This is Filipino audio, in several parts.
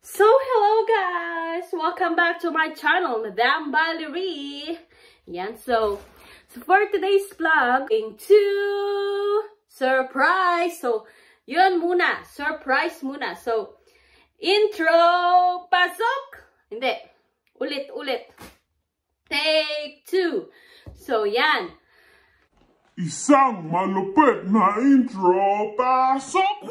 So, hello guys! Welcome back to my channel, Madam Valerie. Yan, so for today's vlog, going to surprise. So, yun muna. Surprise muna. So, intro, pasok! Hindi. Ulit. Take 2. So, yan. Isang malupit na intro, pasok!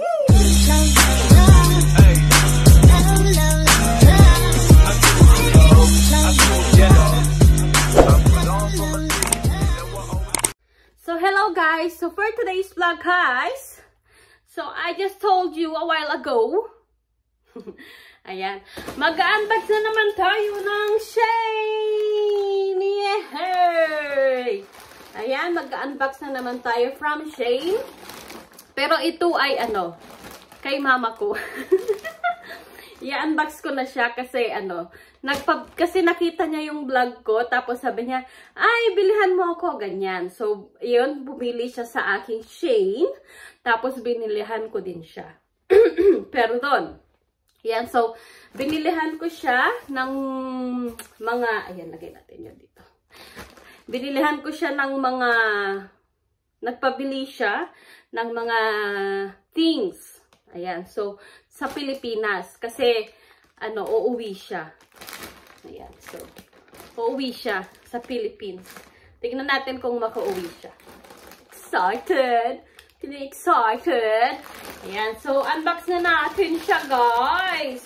So, hello guys. So, for today's vlog, guys. So, I just told you a while ago. Ayan. Mag-unbox na naman tayo ng Shein! Yay! Ayan, mag-unbox na naman tayo from Shein. Pero ito ay kay mama ko. I-unbox ko na siya kasi kasi nakita niya yung vlog ko, tapos sabi niya, ay, bilihan mo ako, ganyan. So, yun, bumili siya sa aking Shein, tapos binilihan ko din siya. Perdon. Yan, so, binilihan ko siya ng mga, ayan, lagay natin yun dito. Binilihan ko siya ng mga, nagpabili siya ng mga things. Ayan, so, sa Pilipinas, kasi, uuwi siya. Ayan, so, uuwi siya sa Philippines. Tignan natin kung makauwi siya. Excited! Excited! Ayan, so, unbox na natin siya, guys!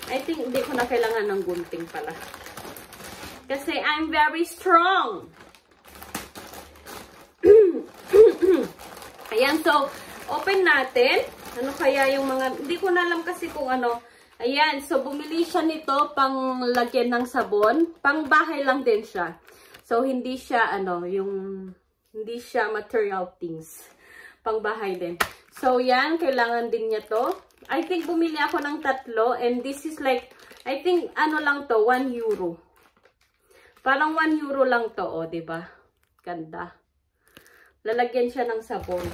I think, hindi ko na kailangan ng gunting pala. Kasi, I'm very strong! Ayan, so, open natin. Ano kaya yung mga, hindi ko na alam kasi kung Ayan, so bumili siya nito pang lagyan ng sabon. Pang bahay lang din siya. So, hindi siya, hindi siya material things. Pang bahay din. So, yan, kailangan din niya to. I think bumili ako ng 3 and this is like, I think, lang to, 1 euro. Parang 1 euro lang to, diba? Ganda. Lalagyan siya ng sabon.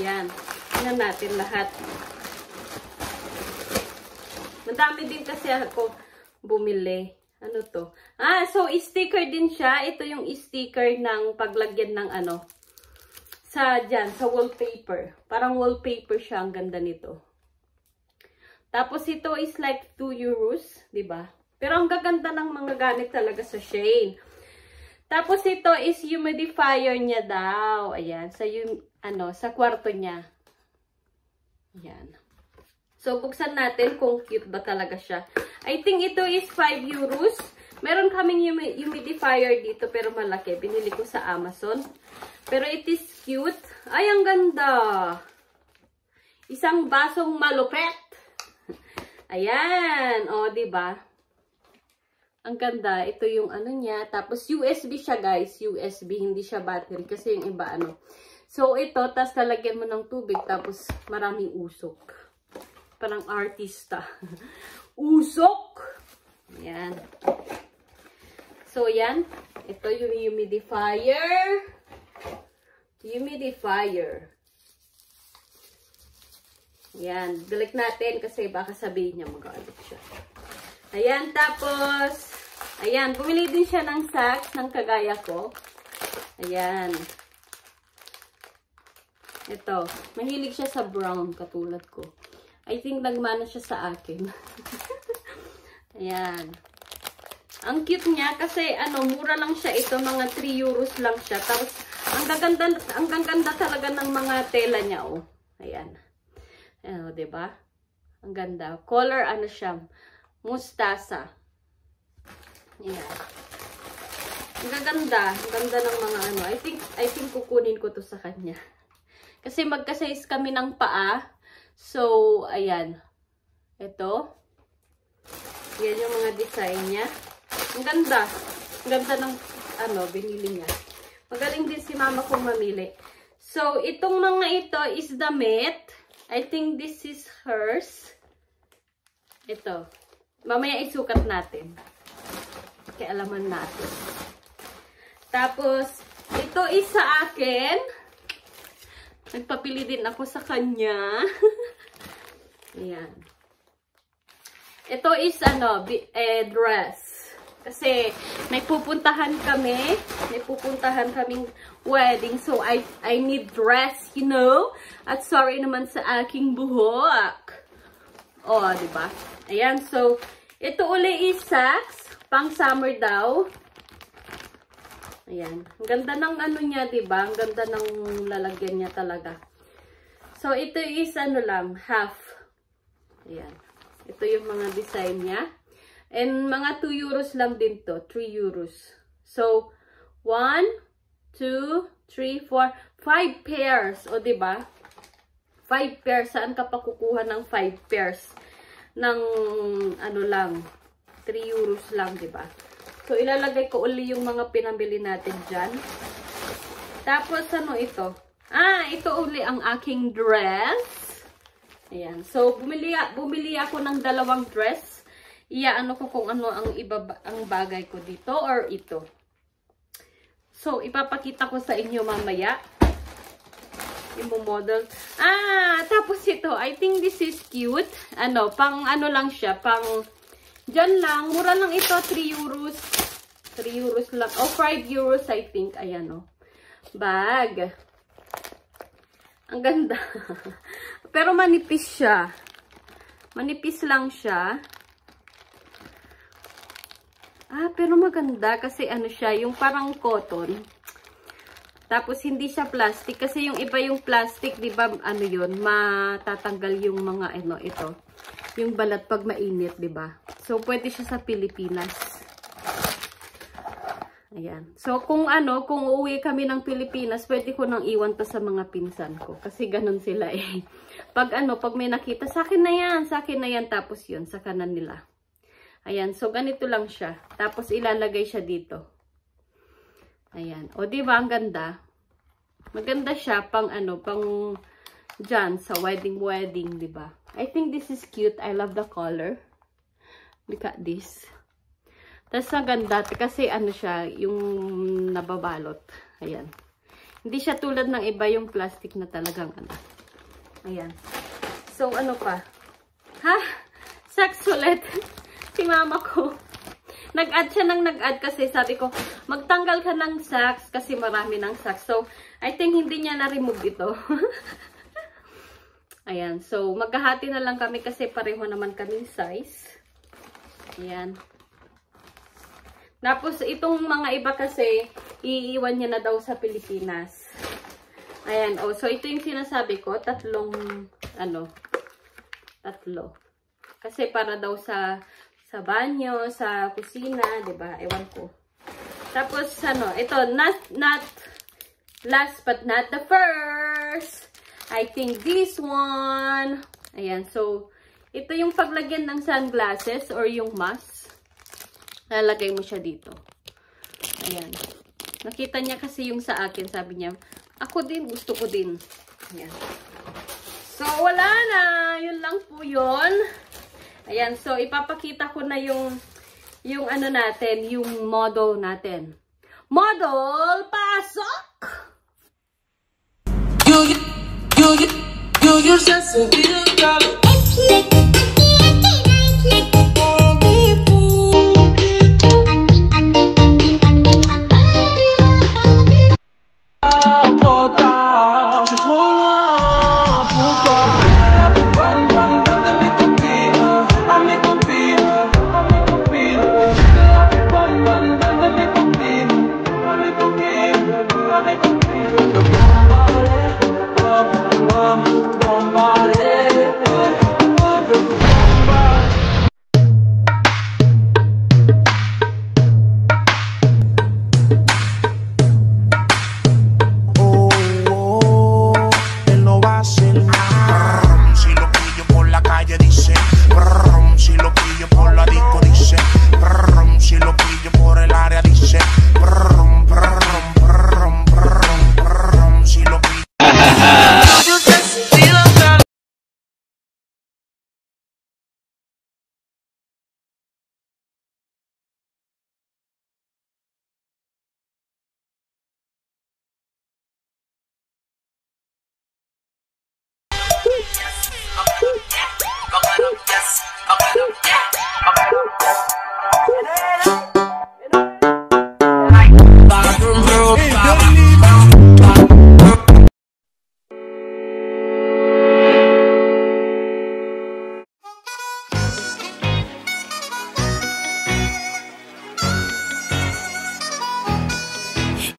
Yan. Tingnan natin lahat. Madami din kasi ako bumili. Ano to? Ah, so sticker din siya. Ito yung sticker ng paglagyan ng sa wallpaper. Parang wallpaper siya. Ang ganda nito. Tapos ito is like 2 euros. Diba? Pero ang gaganda ng mga gamit talaga sa Shein. Tapos ito is humidifier niya daw. Ayan. Sa kwarto niya. Ayan. So, buksan natin kung cute ba talaga siya. I think ito is 5 euros. Meron kaming humidifier dito pero malaki. Binili ko sa Amazon. Pero it is cute. Ay, ang ganda. Isang basong malupet. Ayan. O, diba? Ang ganda. Ito yung niya. Tapos, USB siya, guys. USB. Hindi siya battery. Kasi yung iba, So, ito. Tapos, lalagyan mo ng tubig. Tapos, maraming usok. Parang artista. Usok! Ayan. So, yan. Ito yung humidifier. Humidifier. Ayan. Balik natin kasi baka sabihin niya mag-alit siya. Ayan. Tapos, ayan. Bumili din siya ng socks ng kagaya ko. Ayan. Ito. Mahilig siya sa brown katulad ko. I think nagmana siya sa akin. Ayan. Ang cute niya kasi mura lang siya ito. Mga 3 euros lang siya. Tapos, ang gaganda talaga ng mga tela niya, oh. Ayan. Ayan, diba? Ang ganda. Color, siya? Mustasa. Ayan. Ang gaganda. Ang ganda ng mga I think kukunin ko to sa kanya. Kasi magka-size kami ng paa. So, ayan. Ito. Yan yung mga design niya. Ang ganda. Ang ganda ng binili niya. Magaling din si mama kong mamili. So, itong mga ito is damit. I think this is hers. Ito. Mamaya isukat natin. Kialaman natin. Tapos, ito is sa akin. Nagpapili din ako sa kanya. Ayan. Ito is dress. Kasi may pupuntahan kaming wedding. So I need dress, you know. At sorry naman sa aking buhok. Oh, di ba? Ayan, so ito uli is socks, pang summer daw. Ayan. Ang ganda ng ano niya, di ba? Ang ganda ng lalagyan niya talaga. So ito is half. Ayan. Ito yung mga design niya. And mga 2 euros lang din to. 3 euros. So, 1, 2, 3, 4, 5 pairs. O, diba? 5 pairs. Saan ka pa kukuha ng 5 pairs? Ng, 3 euros lang, diba? So, ilalagay ko uli yung mga pinamili natin dyan. Tapos, ito? Ito uli ang aking dress. Ayan. So, bumili ako ng 2 dress. Iyaano ko kung ano ang bagay ko dito or ito. So, ipapakita ko sa inyo mamaya. Imo-model. Tapos ito. I think this is cute. Pang lang siya. Pang, dyan lang. Mura lang ito. 3 euros. 3 euros lang. 5 euros I think. Ayan bag. Ang ganda. Pero manipis siya. Manipis lang siya. Pero maganda kasi siya, yung parang cotton. Tapos hindi siya plastic kasi yung iba yung plastic, 'di ba? Yun, matatanggal yung mga ito. Yung balat pag mainit, 'di ba? So pwede siya sa Pilipinas. Ayan. So kung uuwi kami ng Pilipinas, pwede ko nang iwan to sa mga pinsan ko kasi ganun sila eh. Pag may nakita, sa akin na yan, tapos yun sa kanan nila. Ayan, so ganito lang siya. Tapos ilalagay siya dito. Ayan. O, diba? Ang ganda. Maganda siya pang pang dyan sa wedding, diba? I think this is cute. I love the color. Look at this. Tapos ang ganda kasi siya, yung nababalot. Ayan. Hindi siya tulad ng iba yung plastic na talagang Ayan. So, pa? Socks ulit. Si mama ko. Nag-add siya kasi sabi ko, magtanggal ka ng socks kasi marami ng socks. So, I think hindi niya na-remove ito. Ayan. So, maghahati na lang kami kasi pareho naman kaming size. Ayan. Tapos, itong mga iba kasi, iiwan niya na daw sa Pilipinas. Ayan. So, ito yung sinasabi ko. Tatlo. Kasi para daw sa banyo, sa kusina, 'di ba? Ewan ko. Tapos ito not last but not the first. I think this one. Ayan, so ito yung paglagyan ng sunglasses or yung mask. Lalagay mo siya dito. Ayan. Nakita niya kasi yung sa akin, sabi niya, ako din, gusto ko din. Ayan. So wala na, yun lang po yun. Ayan, so ipapakita ko na yung natin, yung model natin. Model, pasok! You just a little girl.